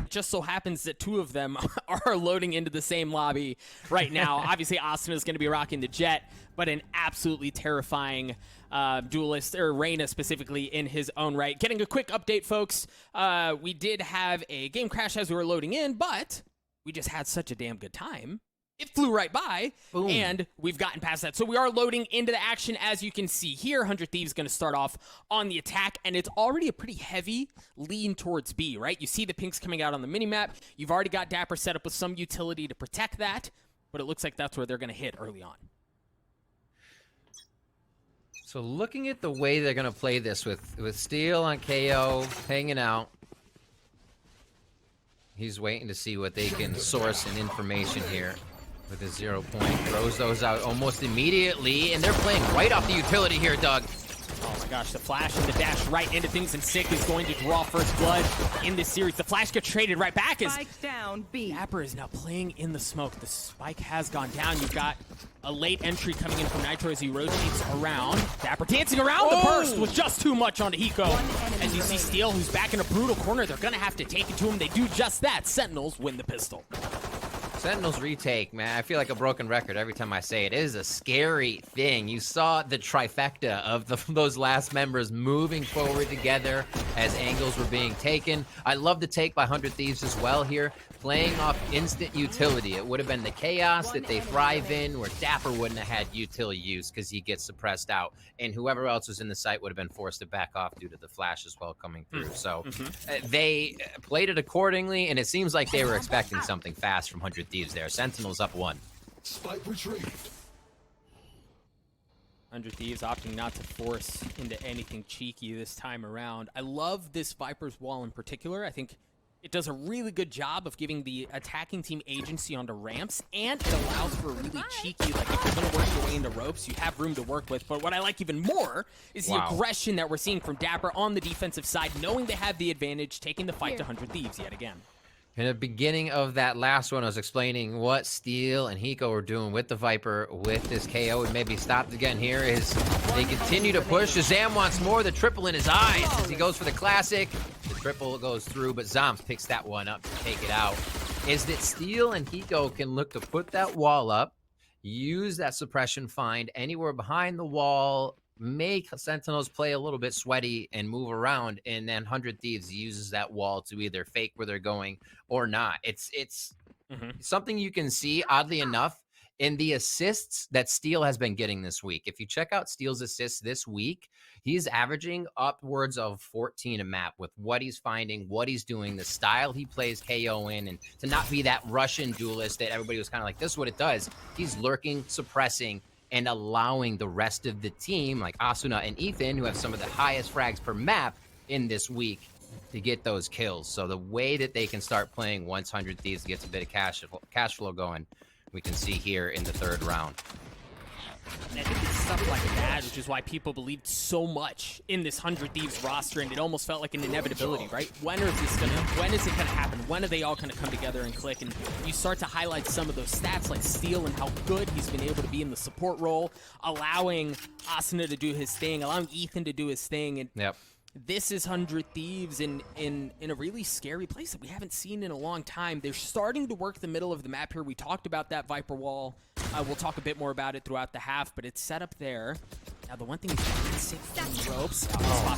it just so happens that two of them are loading into the same lobby right now. Obviously, Asuna is going to be rocking the Jet, but an absolutely terrifying duelist, or Reyna specifically, in his own right. Getting a quick update, folks. We did have a game crash as we were loading in, but we just had such a damn good time. It flew right by, Boom. And we've gotten past that. So we are loading into the action, as you can see here. 100 Thieves going to start off on the attack, and it's already a pretty heavy lean towards B, right? You see the pinks coming out on the minimap. You've already got Dapper set up with some utility to protect that, but it looks like that's where they're going to hit early on. So looking at the way they're going to play this with Steel on KO, hanging out, he's waiting to see what they can source in information here. With his 0 point, throws those out almost immediately, and they're playing right off the utility here, Doug. Oh my gosh, the flash and the dash right into things, and Sick is going to draw first blood in this series. The flash gets traded right back as Spike down, B. Dapper is now playing in the smoke. The spike has gone down. You've got a late entry coming in from Nitro as he rotates around. Dapper dancing around. The burst was just too much onto Hiko. As you see Steel, who's back in a brutal corner, they're going to have to take it to him. They do just that. Sentinels win the pistol. Sentinels retake, man. I feel like a broken record every time I say it. It is a scary thing. You saw the trifecta of those last members moving forward together as angles were being taken. I love the take by 100 Thieves as well here, playing off instant utility. It would have been the chaos that they thrive in, where Dapper wouldn't have had utility use because he gets suppressed out, and whoever else was in the site would have been forced to back off due to the flash as well coming through. So they played it accordingly, and it seems like they were expecting something fast from 100 Thieves there. Sentinels up 1. Spike retrieved. 100 Thieves opting not to force into anything cheeky this time around. I love this Viper's wall in particular. I think it does a really good job of giving the attacking team agency onto ramps, and it allows for a really cheeky, like if you're going to work your way into ropes, you have room to work with. But what I like even more is the aggression that we're seeing from Dapper on the defensive side, knowing they have the advantage, taking the fight to 100 Thieves yet again. In the beginning of that last one, I was explaining what Steel and Hiko were doing with the Viper with this KO, and maybe stopped again here is they continue to push. Shazam wants more, the triple in his eyes as he goes for the classic. The triple goes through, but Zomps picks that one up to take it out. Is that Steel and Hiko can look to put that wall up, use that suppression find anywhere behind the wall, make Sentinels play a little bit sweaty and move around, and then 100 Thieves uses that wall to either fake where they're going or not. It's something you can see, oddly enough, in the assists that Steel has been getting this week. If you check out Steel's assists this week, he's averaging upwards of 14 a map with what he's finding, what he's doing, the style he plays KO in, and to not be that Russian duelist that everybody was kind of like, this is what it does. He's lurking, suppressing, and allowing the rest of the team, like Asuna and Ethan, who have some of the highest frags per map in this week, to get those kills. So the way that they can start playing once 100 Thieves gets a bit of cash flow going, we can see here in the 3rd round. And I think it's stuff like that, which is why people believed so much in this 100 Thieves roster, and it almost felt like an inevitability, right? When is it gonna happen? When are they all gonna come together and click? And you start to highlight some of those stats like Steel and how good he's been able to be in the support role, allowing Asuna to do his thing, allowing Ethan to do his thing. And this is 100 Thieves in a really scary place that we haven't seen in a long time. They're starting to work the middle of the map here. We talked about that Viper wall. We'll talk a bit more about it throughout the half, but it's set up there. Now, the one thing is Sick from ropes.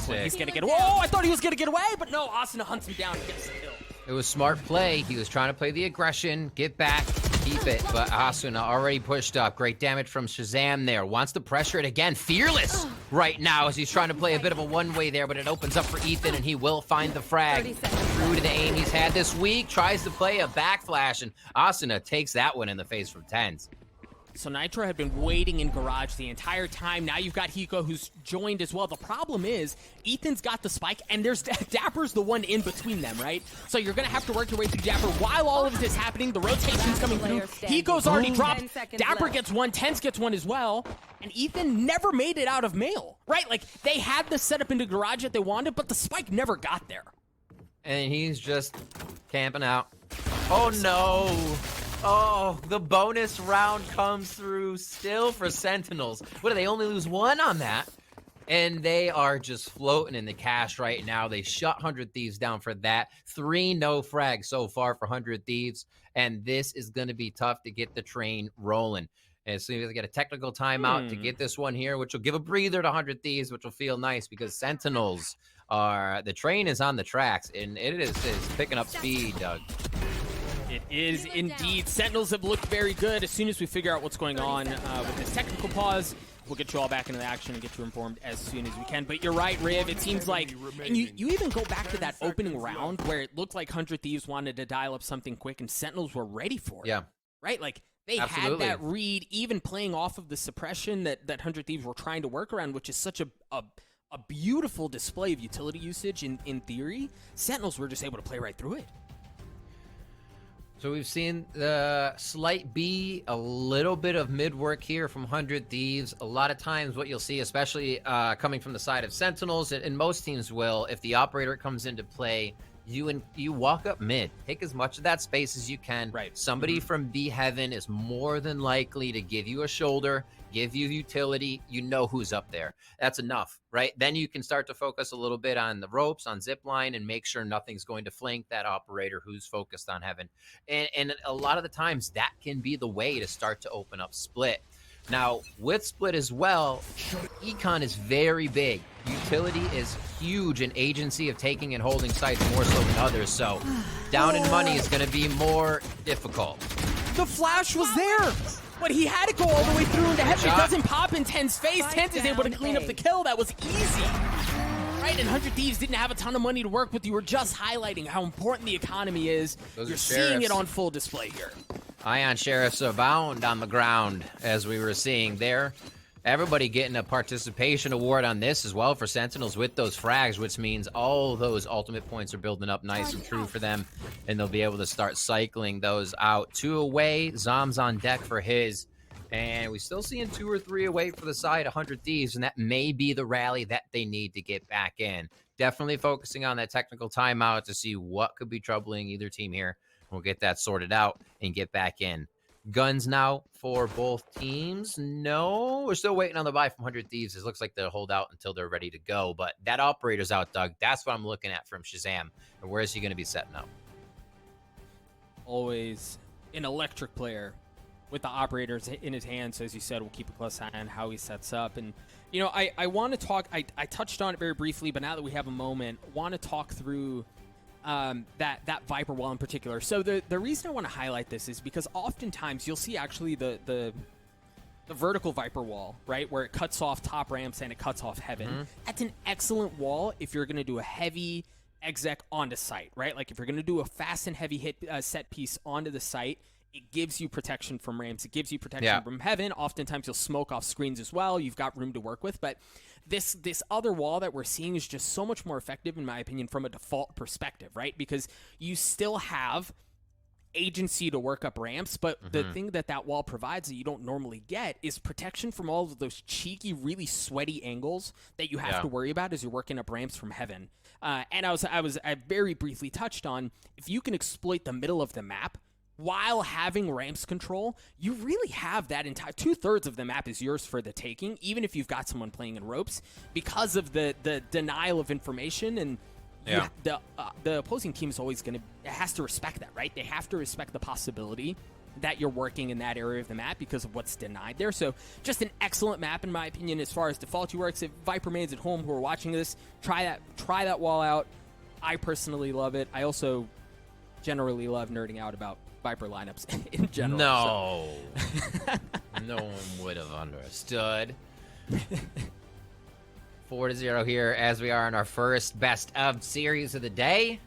He's going to get away. Whoa, I thought he was going to get away, but no, Asuna hunts him down and gets the kill. It was smart play. He was trying to play the aggression, get back, keep it, but Asuna already pushed up. Great damage from Shazam there. Wants to pressure it again. Fearless right now as he's trying to play a bit of a one-way there, but it opens up for Ethan, and he will find the frag. Through to the aim he's had this week. Tries to play a backflash, and Asuna takes that one in the face from Tens. So Nitro had been waiting in garage the entire time. Now you've got Hiko who's joined as well. The problem is Ethan's got the spike, and there's Dapper's the one in between them, right? So you're going to have to work your way through Dapper while all of this is happening. The rotation's coming through. Hiko's already dropped. Dapper gets one. Tens gets one as well. And Ethan never made it out of mail, right? Like, they had the setup into garage that they wanted, but the spike never got there. And he's just camping out. Oh, no. Oh, the bonus round comes through still for Sentinels. What, do they only lose 1 on that? And they are just floating in the cash right now. They shut 100 Thieves down for that. 3 no frags so far for 100 Thieves. And this is going to be tough to get the train rolling. As soon as they get a technical timeout to get this one here, which will give a breather to 100 Thieves, which will feel nice because Sentinels are... The train is on the tracks, and it is picking up speed, Doug. It is indeed. Sentinels have looked very good. As soon as we figure out what's going on with this technical pause, we'll get you all back into the action and get you informed as soon as we can. But you're right, Riv. It seems like, and you even go back to that opening round where it looked like 100 Thieves wanted to dial up something quick and Sentinels were ready for it. Yeah. Right? Like, they Absolutely. had that read, even playing off of the suppression that 100 Thieves were trying to work around, which is such a beautiful display of utility usage in theory. Sentinels were just able to play right through it. So we've seen the slight B, a little bit of mid work here from 100 Thieves. A lot of times what you'll see, especially coming from the side of Sentinels, and most teams will, if the operator comes into play, you walk up mid. Take as much of that space as you can. Right. Somebody from B Heaven is more than likely to give you a shoulder, give you utility. You know who's up there. That's enough, right? Then you can start to focus a little bit on the ropes, on zip line, and make sure nothing's going to flank that operator who's focused on Heaven. And a lot of the times that can be the way to start to open up split. Now, with split as well, econ is very big. Utility is huge, and agency of taking and holding sites more so than others. So down in money is going to be more difficult. The flash was there, but he had to go all the way through into Heaven. It doesn't pop in Ten's face. Tent is able to clean up the kill. That was easy. Right, and 100 Thieves didn't have a ton of money to work with. You were just highlighting how important the economy is. You're seeing it on full display here. Ion Sheriffs abound on the ground, as we were seeing there. Everybody getting a participation award on this as well for Sentinels with those frags, which means all those ultimate points are building up nice and true for them, and they'll be able to start cycling those out. 2 away, Zom's on deck for his, and we're still seeing 2 or 3 away for the side, 100 Thieves, and that may be the rally that they need to get back in. Definitely focusing on that technical timeout to see what could be troubling either team here. We'll get that sorted out and get back in. Guns now for both teams. No, we're still waiting on the buy from 100 Thieves. It looks like they'll hold out until they're ready to go. But that operator's out, Doug. That's what I'm looking at from Shazam. And where is he going to be setting up? Always an electric player with the operators in his hand. So as you said, we'll keep a close eye on how he sets up. And, you know, I want to talk, I touched on it very briefly, but now that we have a moment, want to talk through that Viper wall in particular. So the reason I want to highlight this is because oftentimes you'll see actually the vertical Viper wall, right, where it cuts off top ramps and it cuts off Heaven. That's an excellent wall if you're going to do a heavy exec onto site, right? Like if you're going to do a fast and heavy hit set piece onto the site, it gives you protection from ramps. It gives you protection from Heaven. Oftentimes you'll smoke off screens as well. You've got room to work with, but this other wall that we're seeing is just so much more effective, in my opinion, from a default perspective, right? Because you still have agency to work up ramps, but the thing that wall provides that you don't normally get is protection from all of those cheeky, really sweaty angles that you have to worry about as you're working up ramps from Heaven. And I very briefly touched on, if you can exploit the middle of the map while having ramps control, you really have that entire 2/3 of the map is yours for the taking, even if you've got someone playing in ropes, because of the denial of information. And the opposing team is always has to respect that, right? They have to respect the possibility that you're working in that area of the map because of what's denied there. So just an excellent map, in my opinion, as far as defaulty works. If Viper mains at home who are watching this, try that wall out. I personally love it. I also generally love nerding out about Viper lineups in general. No. No one would have understood. 4-0 here as we are in our first best of series of the day.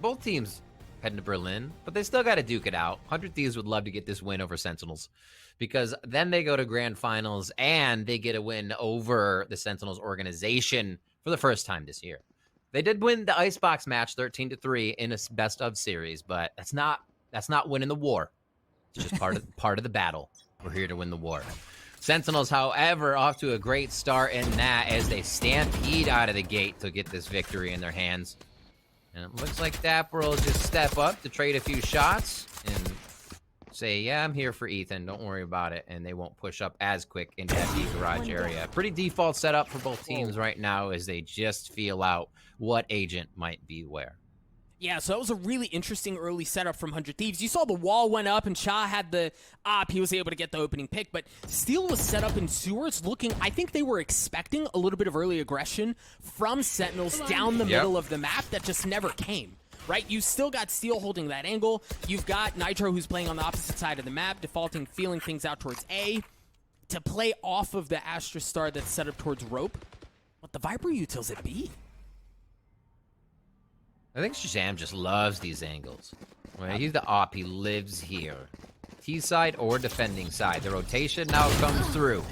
Both teams heading to Berlin, but they still got to duke it out. 100 Thieves would love to get this win over Sentinels, because then they go to grand finals and they get a win over the Sentinels organization for the first time this year. They did win the Icebox match 13-3 in a best of series, but that's not winning the war. It's just part of the battle. We're here to win the war. Sentinels, however, off to a great start in that as they stampede out of the gate to get this victory in their hands. And it looks like Dapper will just step up to trade a few shots and say, yeah, I'm here for Ethan, don't worry about it, and they won't push up as quick into that B garage area. Pretty default setup for both teams right now as they just feel out what agent might be where. Yeah, so that was a really interesting early setup from 100 Thieves. You saw the wall went up and Shah had the op. He was able to get the opening pick, but Steel was set up in sewers looking, I think they were expecting a little bit of early aggression from Sentinels down the middle of the map that just never came. Right? You still got Steel holding that angle. You've got Nitro who's playing on the opposite side of the map, defaulting, feeling things out towards A to play off of the Astra Star that's set up towards Rope. But the Viper utils at B. I think Shazam just loves these angles. Right? He's the op. He lives here. T side or defending side. The rotation now comes through.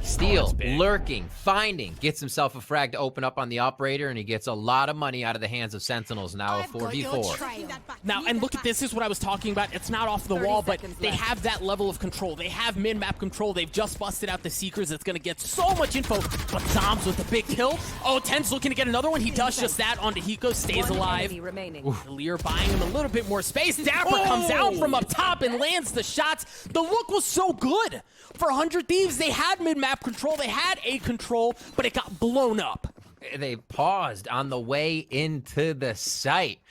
Steel, lurking, finding, gets himself a frag to open up on the operator, and he gets a lot of money out of the hands of Sentinels now, a 4v4. Now, and look at this, is what I was talking about. It's not off the wall, but they have that level of control. They have min-map control. They've just busted out the Seekers. It's going to get so much info, but Zombs with the big kill. Oh, Ten's looking to get another one. He does just that onto Hiko, stays alive. Lear buying him a little bit more space. Dapper comes out from up top and lands the shots. The look was so good for 100 Thieves. They had mid-map control, they had A control, but it got blown up. They paused on the way into the site.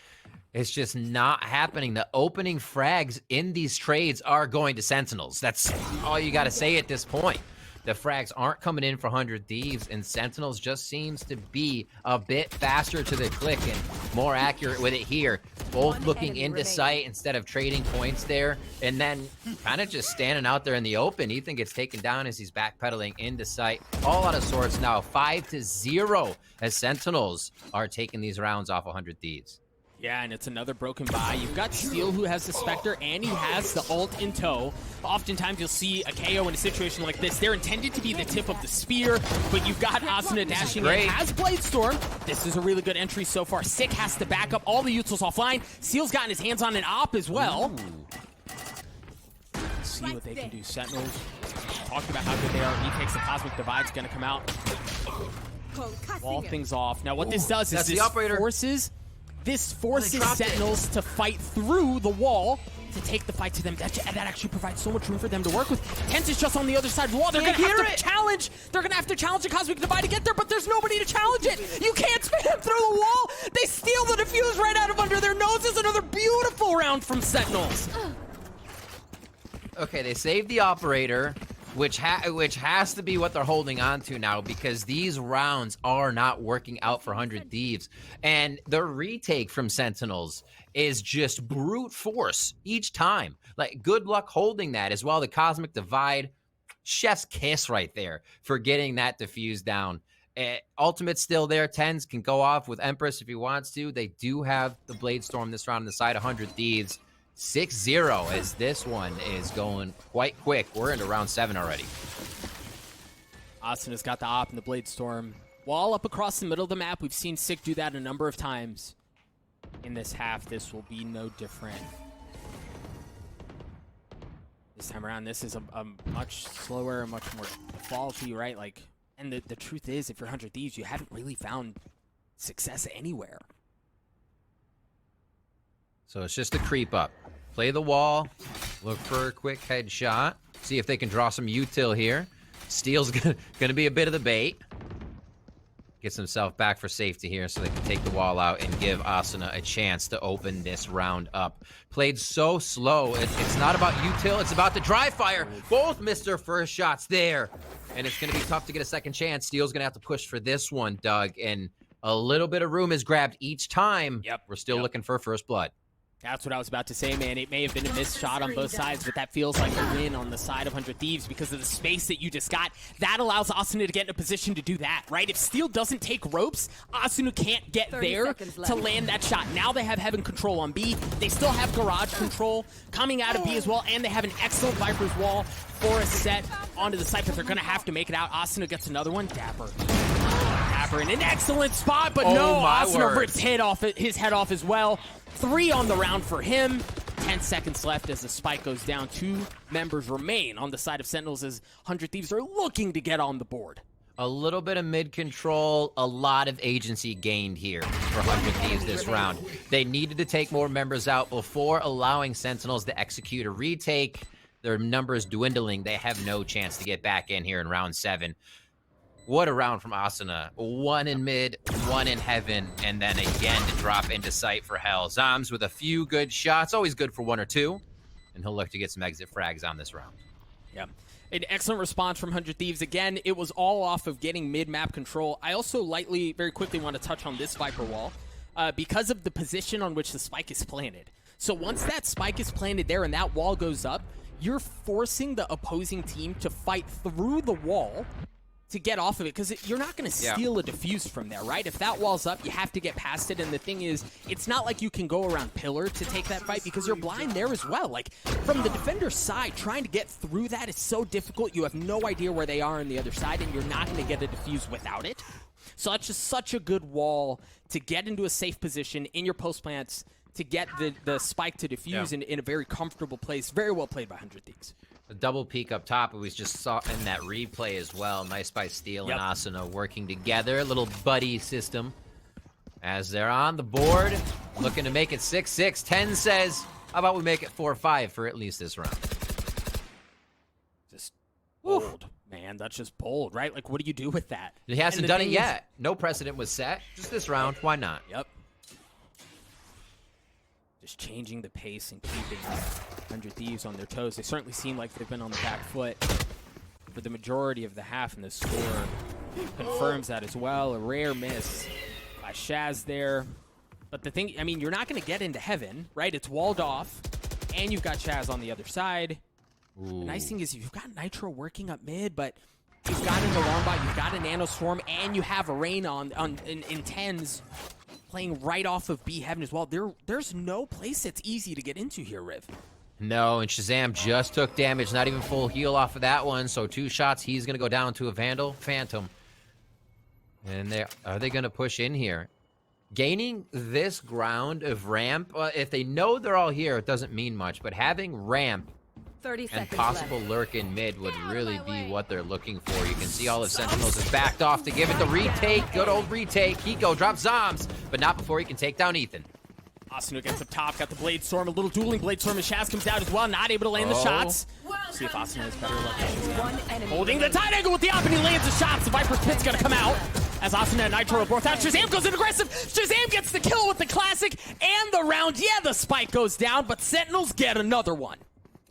It's just not happening. The opening frags in these trades are going to Sentinels. That's all you got to say at this point. The frags aren't coming in for 100 Thieves, and Sentinels just seems to be a bit faster to the click and more accurate with it here. Both looking into sight instead of trading points there, and then kind of just standing out there in the open. Ethan gets taken down as he's backpedaling into sight. All out of sorts now, 5-0 as Sentinels are taking these rounds off 100 Thieves. Yeah, and it's another broken buy. You've got Steel who has the Spectre, and he has the ult in tow. Oftentimes you'll see a KO in a situation like this. They're intended to be the tip of the spear, but you've got Asuna dashing in, has Blade Storm. This is a really good entry so far. Sick has to back up all the utils offline. Steel's gotten his hands on an op as well. Let's see what they can do. Sentinels talked about how good they are. He takes the Cosmic Divide's going to come out. Wall things off. Now what this does is this forces Sentinels to fight through the wall to take the fight to them. That actually provides so much room for them to work with. Kent is just on the other side of the wall. They're going to have to challenge. They're going to have to challenge the Cosmic Divide to get there, but there's nobody to challenge it. You can't spam through the wall. They steal the defuse right out of under their noses. Another beautiful round from Sentinels. Okay, they saved the operator, which has to be what they're holding on to now, because these rounds are not working out for 100 Thieves. And the retake from Sentinels is just brute force each time. Like, good luck holding that as well. The Cosmic Divide, chef's kiss right there for getting that diffuse down. Ultimate's still there. Tens can go off with Empress if he wants to. They do have the Blade Storm this round on the side, 100 Thieves. 6-0 as this one is going quite quick. We're into round 7 already. Austin has got the op and the Blade Storm. Wall up across the middle of the map. We've seen Sick do that a number of times in this half. This will be no different. This time around, this is a much slower, much more faulty, right? Like, and the truth is, if you're 100 Thieves, you haven't really found success anywhere. So it's just a creep up. Play the wall. Look for a quick headshot. See if they can draw some util here. Steel's gonna be a bit of the bait. Gets himself back for safety here so they can take the wall out and give Asuna a chance to open this round up. Played so slow. It's not about util, it's about the dry fire. Both missed their first shots there. And it's gonna be tough to get a second chance. Steel's gonna have to push for this one, Doug. And a little bit of room is grabbed each time. Yep. We're still looking for first blood. That's what I was about to say, man. It may have been a missed shot on both sides, but that feels like a win on the side of 100 Thieves because of the space that you just got. That allows Asuna to get in a position to do that, right? If Steel doesn't take ropes, Asuna can't get there to land that shot. Now they have Heaven control on B. They still have Garage control coming out of B as well, and they have an excellent Viper's Wall for a set onto the site, but they're going to have to make it out. Asuna gets another one. Dapper in an excellent spot, but no, Asuna rips his head off as well. 3 on the round for him. 10 seconds left as the spike goes down. 2 members remain on the side of Sentinels as 100 Thieves are looking to get on the board. A little bit of mid control, a lot of agency gained here for 100 Thieves this round. They needed to take more members out before allowing Sentinels to execute a retake. Their numbers dwindling. They have no chance to get back in here in round 7. What a round from Asuna. 1 in mid, 1 in heaven, and then again to drop into sight for Hell. Zoms with a few good shots. Always good for 1 or 2. And he'll look to get some exit frags on this round. Yeah. An excellent response from 100 Thieves. Again, it was all off of getting mid-map control. I also very quickly want to touch on this Viper wall because of the position on which the spike is planted. So once that spike is planted there and that wall goes up, you're forcing the opposing team to fight through the wall to get off of it, because you're not going to steal a defuse from there, right? If that wall's up, you have to get past it, and the thing is, it's not like you can go around pillar to take that fight, because you're blind there as well. Like, from the defender's side, trying to get through that is so difficult. You have no idea where they are on the other side, and you're not going to get a defuse without it. So that's just such a good wall to get into a safe position in your post plants, to get the spike to defuse in a very comfortable place. Very well played by 100 Thieves. A double peek up top, we just saw in that replay as well. Nice by Steel and Asuna working together. A little buddy system as they're on the board, looking to make it 6-6. 10 says, how about we make it 4-5 for at least this round? Just bold, man. That's just bold, right? Like, what do you do with that? He hasn't done it yet. No precedent was set. Just this round. Why not? Yep. Just changing the pace and keeping 100 Thieves on their toes. They certainly seem like they've been on the back foot for the majority of the half, and the score confirms that as well. A rare miss by Shaz there. But the thing, I mean, you're not going to get into heaven, right? It's walled off, and you've got Shaz on the other side. Ooh. The nice thing is you've got Nitro working up mid, but you've got an alarm bot, you've got a nano swarm, and you have a rain in tens playing right off of B heaven as well. There's no place that's easy to get into here, Riv. No, and Shazam just took damage, not even full heal off of that one, so 2 shots, he's going to go down to a Vandal Phantom. And are they going to push in here? Gaining this ground of ramp, if they know they're all here, it doesn't mean much, but having ramp 30 and seconds possible left. lurk in mid would really be what they're looking for. You can see all of Sentinels has backed off to give it the retake. Good old retake. Hiko drops Zoms, but not before he can take down Ethan. Asuna gets up top, got the Blade Storm, a little dueling Blade Storm, and Shaz comes out as well, not able to land the shots. See if Asuna has better luck. Holding the tight angle with the op, and he lands the shots. The Viper's Pit's gonna come out as Asuna and Nitro are both out. Shazam goes in aggressive. Shazam gets the kill with the classic and the round. Yeah, the spike goes down, but Sentinels get another one.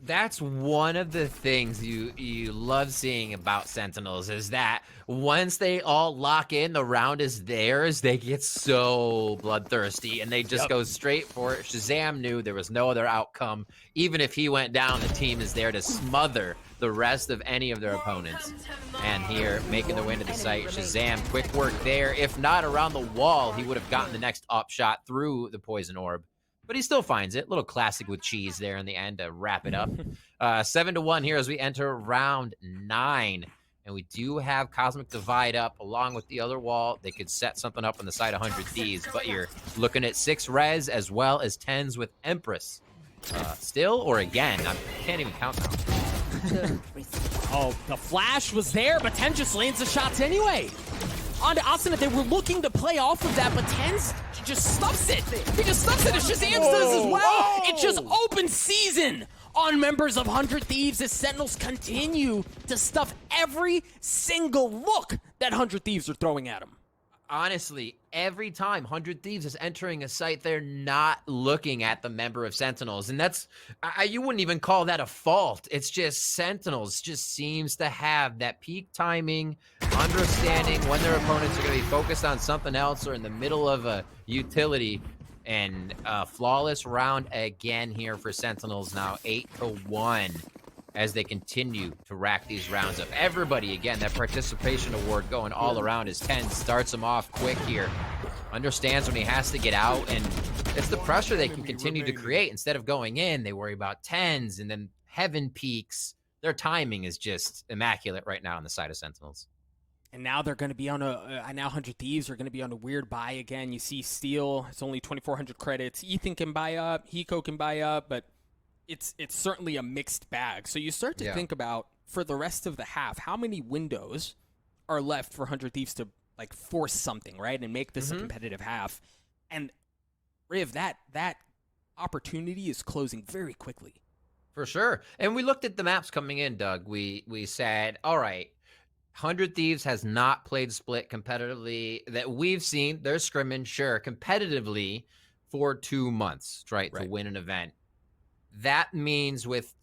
That's one of the things you love seeing about Sentinels, is that once they all lock in, the round is theirs. They get so bloodthirsty, and they just go straight for it. Shazam knew there was no other outcome. Even if he went down, the team is there to smother the rest of any of their opponents. And here, making their way into the site, Shazam, quick work there. If not around the wall, he would have gotten the next up shot through the poison orb. But he still finds it. Little classic with cheese there in the end to wrap it up. 7-1 here as we enter round 9. And we do have Cosmic Divide up along with the other wall. They could set something up on the side of 100 Thieves, but you're looking at 6 res as well as 10s with Empress. Still or again? I can't even count now. Oh, the flash was there, but 10 just lands the shots anyway. On to Asuna, they were looking to play off of that, but 10's just stuffs it. He just stuffs it as Shazam does as well. It just opens season on members of 100 Thieves as Sentinels continue to stuff every single look that 100 Thieves are throwing at them. Honestly, every time 100 Thieves is entering a site, they're not looking at the member of Sentinels. And that's, you wouldn't even call that a fault. It's just Sentinels just seems to have that peak timing, understanding when their opponents are going to be focused on something else or in the middle of a utility. And flawless round again here for Sentinels now, 8-1. As they continue to rack these rounds up. Everybody, again, that participation award going all around as 10 starts him off quick here. Understands when he has to get out, and it's the pressure they can continue to create. Instead of going in, they worry about 10s, and then heaven peaks. Their timing is just immaculate right now on the side of Sentinels. And now they're going to be on now 100 Thieves are going to be on a weird buy again. You see Steel, it's only 2,400 credits. Ethan can buy up, Hiko can buy up, but it's certainly a mixed bag. So you start to think about, for the rest of the half, how many windows are left for 100 Thieves to like force something, right, and make this a competitive half. And Riv, that opportunity is closing very quickly. For sure. And we looked at the maps coming in, Doug. We said, all right, 100 Thieves has not played Split competitively that we've seen. They're scrimming, sure, competitively for 2 months, right, to win an event. That means with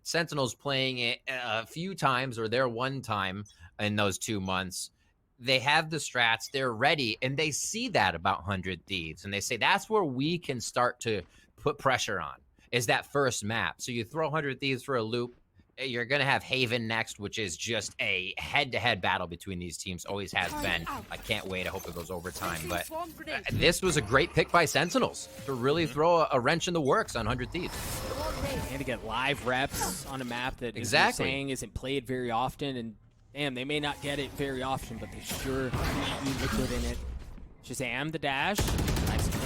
Sentinels playing it a few times or their one time in those 2 months, they have the strats, they're ready, and they see that about 100 Thieves. And they say that's where we can start to put pressure on, is that first map. So you throw 100 Thieves for a loop. You're going to have Haven next, which is just a head-to-head battle between these teams. Always has been. I can't wait. I hope it goes overtime. But this was a great pick by Sentinels to really throw a wrench in the works on 100 Thieves. And to get live reps on a map that, as you're saying, isn't played very often. And, damn, they may not get it very often, but they sure look good in it. Shazam, the dash. Nice to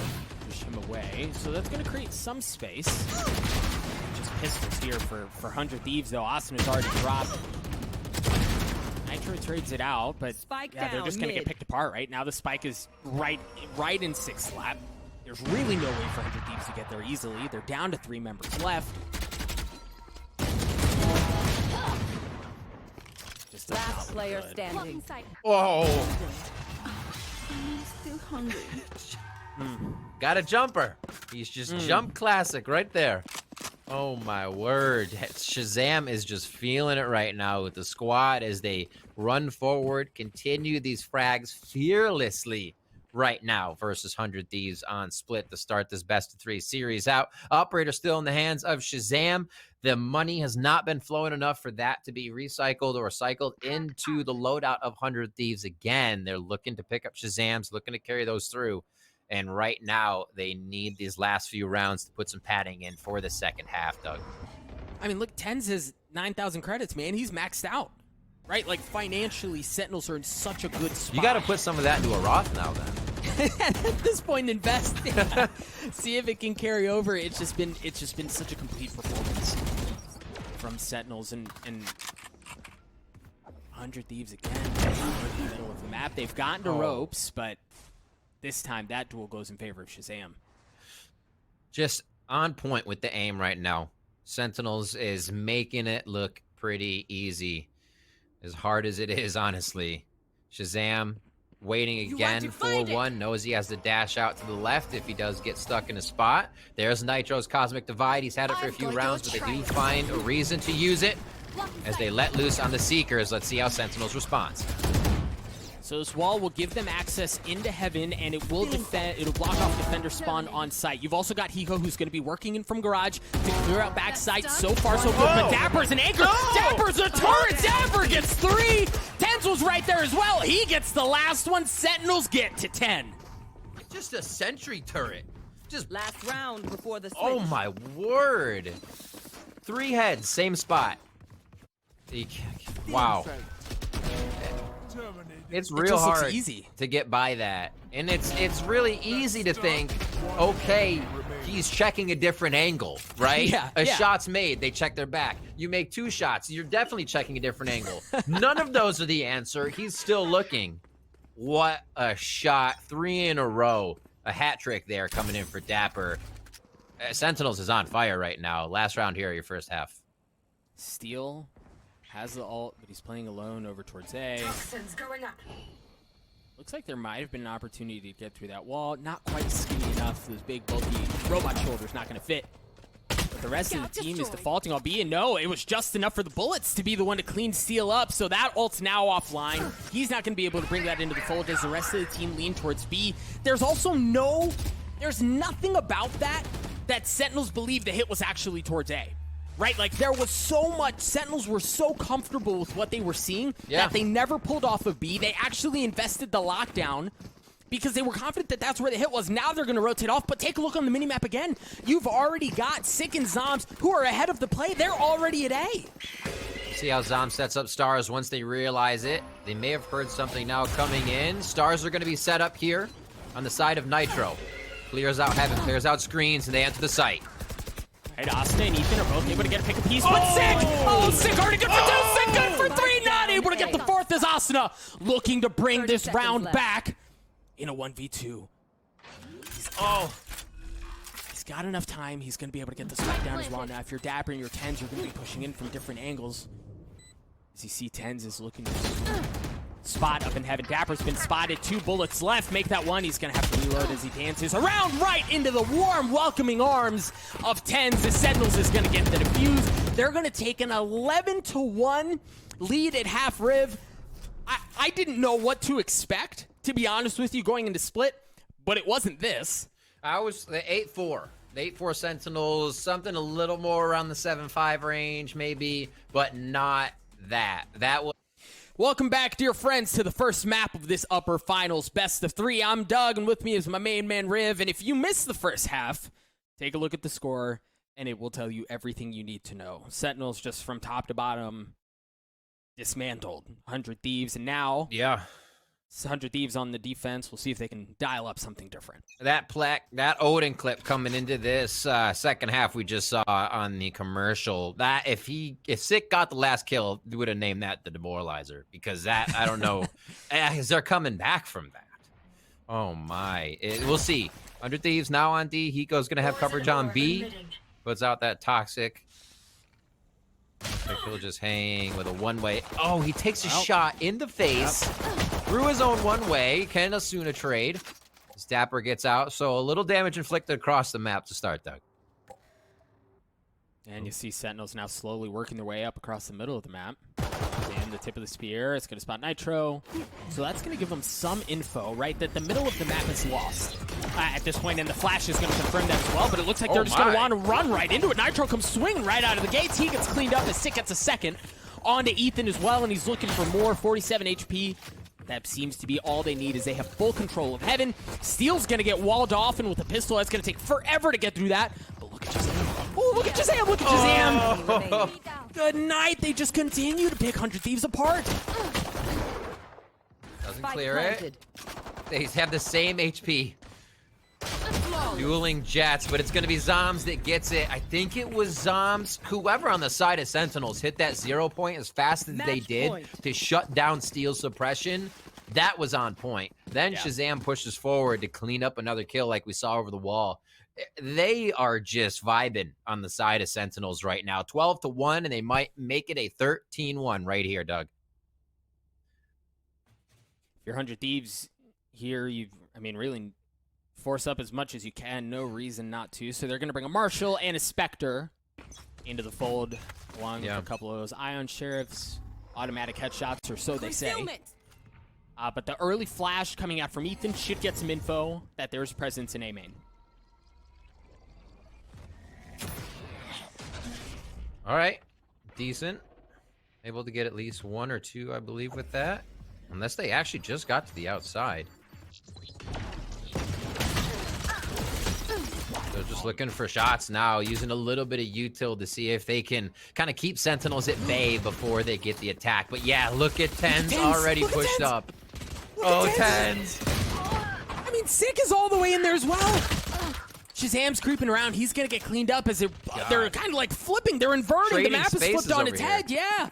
push him away. So that's going to create some space. Just pistols here for 100 Thieves, though. Austin has already dropped. Nitro trades it out, but yeah, they're just going to get picked apart, right? Now the spike is right in 6th slap. There's really no way for 100 Thieves to get there easily. They're down to 3 members left. Just last player standing. Whoa! I'm still hungry. Got a jumper. He's just jump classic right there. Oh my word. Shazam is just feeling it right now with the squad as they run forward, continue these frags fearlessly right now versus 100 Thieves on Split to start this best of 3 series out. Operator still in the hands of Shazam. The money has not been flowing enough for that to be recycled or cycled into the loadout of 100 Thieves again. They're looking to pick up Shazams, looking to carry those through. And right now, they need these last few rounds to put some padding in for the second half, Doug. I mean, look, Tens has 9,000 credits, man. He's maxed out, right? Like, financially, Sentinels are in such a good spot. You got to put some of that into a Roth now, then. At this point, invest. Yeah. See if it can carry over. It's just been such a complete performance from Sentinels and 100 Thieves again. In the middle of the map, they've gotten to ropes, but this time that duel goes in favor of Shazam. Just on point with the aim right now. Sentinels is making it look pretty easy, as hard as it is, honestly. Shazam waiting again, 4-1, knows he has to dash out to the left if he does get stuck in a spot. There's Nitro's Cosmic Divide. He's had it for a few rounds, but they do find a reason to use it as they let loose on the Seekers. Let's see how Sentinels responds. So this wall will give them access into Heaven, and it will defend. It'll block off defender spawn on site. You've also got Hiko, who's going to be working in from Garage to clear out backside. So far, so good. But Dapper's an anchor. Dapper's a turret. Dapper gets 3. Tens was right there as well. He gets the last one. Sentinels get to 10. Just a sentry turret. Just last round before the switch. Oh my word! 3 heads, same spot. Wow. It's real hard to get by that. And it's really easy to think, okay, he's checking a different angle, right? Yeah, a shot's made, they check their back. You make 2 shots, you're definitely checking a different angle. None of those are the answer. He's still looking. What a shot. 3 in a row. A hat trick there coming in for Dapper. Sentinels is on fire right now. Last round here, your first half. Steel has the ult, but he's playing alone over towards A. Looks like there might have been an opportunity to get through that wall. Not quite skinny enough. Those big, bulky robot shoulders not going to fit. But the rest of the team is defaulting on B, and no, it was just enough for the bullets to be the one to clean Steel up. So that ult's now offline. He's not going to be able to bring that into the fold as the rest of the team lean towards B. There's also there's nothing about that Sentinels believe the hit was actually towards A. Right, like there was so much, Sentinels were so comfortable with what they were seeing that they never pulled off of B. They actually invested the lockdown because they were confident that that's where the hit was. Now they're going to rotate off, but take a look on the minimap again. You've already got Sick and Zombs who are ahead of the play. They're already at A. See how Zom sets up Stars once they realize it. They may have heard something now coming in. Stars are going to be set up here on the side of Nitro. Clears out Heaven, clears out screens, and they enter the site. Right, Asta and Ethan are both able to get a pick a piece, but Sick! Oh, Sick already good for 2, Sick good for 3, not able to get the 4th as Asuna looking to bring this round back in a 1v2. He's got enough time. He's going to be able to get the spike down as well. Now, if you're Dapper and you're Tens, you're going to be pushing in from different angles. As you see, Tens is looking to spot up in heaven. Dapper's been spotted. 2 bullets left. Make that 1. He's going to have to reload as he dances around right into the warm, welcoming arms of Tens. The Sentinels is going to get the defuse. They're going to take an 11-1 lead at half Riv. I didn't know what to expect, to be honest with you, going into split, but it wasn't this. I was the 8-4. The 8-4 Sentinels, something a little more around the 7-5 range, maybe, but not that. That was. Welcome back, dear friends, to the first map of this upper finals best of 3. I'm Doug, and with me is my main man, Riv. And if you missed the first half, take a look at the score, and it will tell you everything you need to know. Sentinels just from top to bottom dismantled 100 Thieves, and now 100 Thieves on the defense. We'll see if they can dial up something different. That Odin clip coming into this second half we just saw on the commercial. That if Sick got the last kill, we would have named that the Demoralizer, because that, I don't know, as they're coming back from that. Oh my, we'll see. 100 Thieves now on D. Hiko's gonna have coverage on B. Puts out that Toxic. He'll just hang with a one-way. Oh, he takes a shot in the face. Through his own one-way. Can Asuna trade. Dapper gets out, so a little damage inflicted across the map to start, Doug. And you see Sentinels now slowly working their way up across the middle of the map. And the tip of the spear, it's going to spot Nitro. So that's going to give them some info, right? That the middle of the map is lost at this point, and the flash is going to confirm that as well. But it looks like they're just going to want to run right into it. Nitro comes swinging right out of the gates. He gets cleaned up as Sick gets a second. On to Ethan as well, and he's looking for more. 47 HP. That seems to be all they need, as they have full control of heaven. Steel's going to get walled off, and with a pistol, it's going to take forever to get through that. But look at Shazam. Oh, look at Shazam. Look at Shazam. Good night. They just continue to pick 100 Thieves apart. Doesn't clear it. They have the same HP. Dueling jets, but it's going to be Zoms that gets it. I think it was Zoms. Whoever on the side of Sentinels hit that 0 point as fast as they did to shut down Steel's suppression. That was on point. Then Shazam pushes forward to clean up another kill like we saw over the wall. They are just vibing on the side of Sentinels right now. 12-1, and they might make it a 13-1 right here, Doug. If you're 100 Thieves here, really force up as much as you can. No reason not to. So they're going to bring a Marshal and a Spectre into the fold, along with a couple of those Ion Sheriffs. Automatic headshots, or so they say. But the early flash coming out from Ethan should get some info that there's presence in A main. All right. Decent. Able to get at least 1 or 2, I believe, with that. Unless they actually just got to the outside. They're just looking for shots now, using a little bit of util to see if they can kind of keep Sentinels at bay before they get the attack. But yeah, look at Tens already pushed up. Oh, Tens! I mean, Sick is all the way in there as well. Shazam's creeping around. He's going to get cleaned up as they're kind of like flipping. They're inverting. Trading the map is flipped on its here. head. Yeah.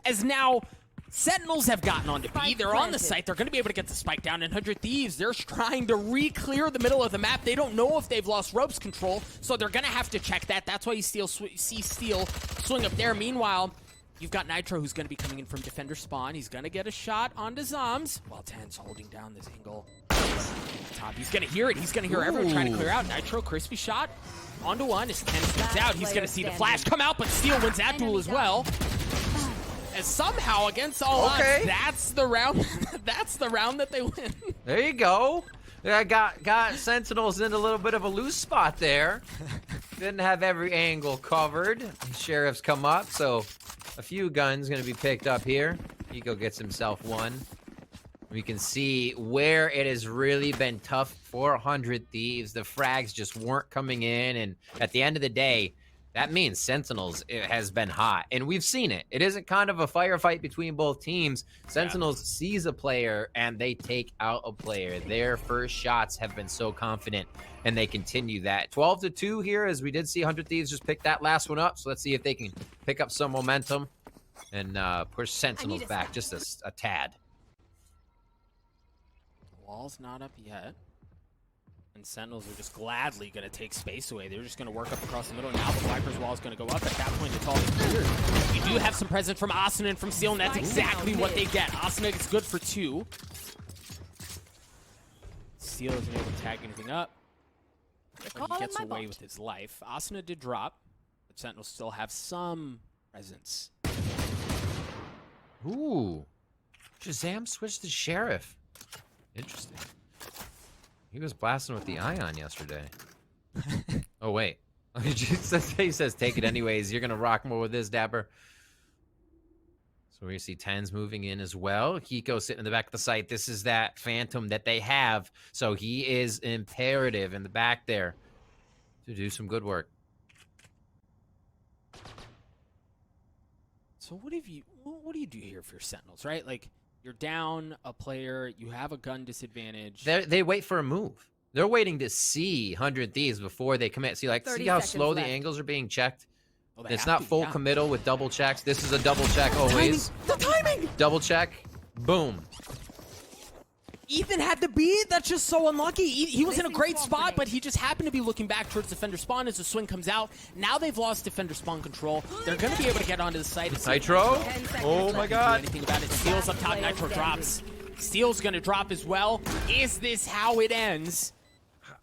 As now Sentinels have gotten onto B. They're on the site. They're going to be able to get the spike down. And 100 Thieves, they're trying to re-clear the middle of the map. They don't know if they've lost ropes control, so they're going to have to check that. That's why you see Steel swing up there. Meanwhile, you've got Nitro, who's going to be coming in from Defender spawn. He's going to get a shot onto Zoms, while Ten's holding down this angle. Top. He's going to hear it. He's going to hear everyone trying to clear out. Nitro, crispy shot onto 1. As 10 gets out, he's going to see the flash come out, but Steel wins that duel as well. As somehow, against all odds, that's the round. That's the round that they win. There you go. I got Sentinels in a little bit of a loose spot there. Didn't have every angle covered. Sheriffs come up, so a few guns going to be picked up here. Eco gets himself 1. We can see where it has really been tough for 100 Thieves. The frags just weren't coming in, and at the end of the day, that means Sentinels has been hot, and we've seen it. It isn't kind of a firefight between both teams. Sentinels sees a player, and they take out a player. Their first shots have been so confident, and they continue that. 12-2 here, as we did see 100 Thieves just pick that last one up. So let's see if they can pick up some momentum and push Sentinels back just a tad. The wall's not up yet. And Sentinels are just gladly going to take space away. They're just going to work up across the middle. Now the Viper's wall is going to go up. At that point, it's all cleared. You do have some presence from Asuna and from Steel, and that's exactly what they get. Asuna is good for 2. Steel isn't able to tag anything up. But he gets away with his life. Asuna did drop, but Sentinels still have some presence. Ooh. Shazam switched to Sheriff. Interesting. He was blasting with the Ion yesterday. Oh, wait. He says, take it anyways. You're going to rock more with this, Dapper. So we see Tens moving in as well. Hiko sitting in the back of the site. This is that Phantom that they have. So he is imperative in the back there to do some good work. So what do you do here for your Sentinels, right? Like, you're down a player, you have a gun disadvantage. They wait for a move. They're waiting to see 100 Thieves before they commit. See, like, see how slow the angles are being checked? Well, It's not full committal with double checks. This is a double check always. The timing! Double check. Boom. Ethan had the beat. That's just so unlucky. He was in a great spot, but he just happened to be looking back towards defender spawn as the swing comes out. Now they've lost defender spawn control. They're going to be able to get onto the site. Nitro? Oh my god. Anything about it. Steel's up top. Nitro drops. Steel's going to drop as well. Is this how it ends?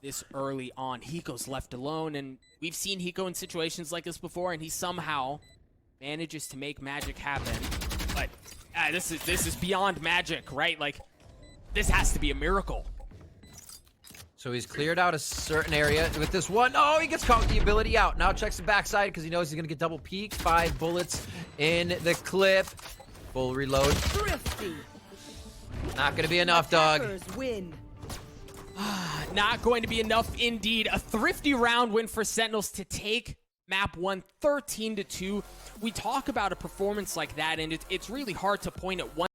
This early on, Hiko's left alone, and we've seen Hiko in situations like this before, and he somehow manages to make magic happen. But this is beyond magic, right? Like, this has to be a miracle. So he's cleared out a certain area with this one. Oh, he gets caught with the ability out. Now checks the backside because he knows he's going to get double peek. 5 bullets in the clip. Full reload. Thrifty. Not going to be enough, dog. Win. Not going to be enough indeed. A thrifty round win for Sentinels to take map 1 13-2. We talk about a performance like that, and it's really hard to point at one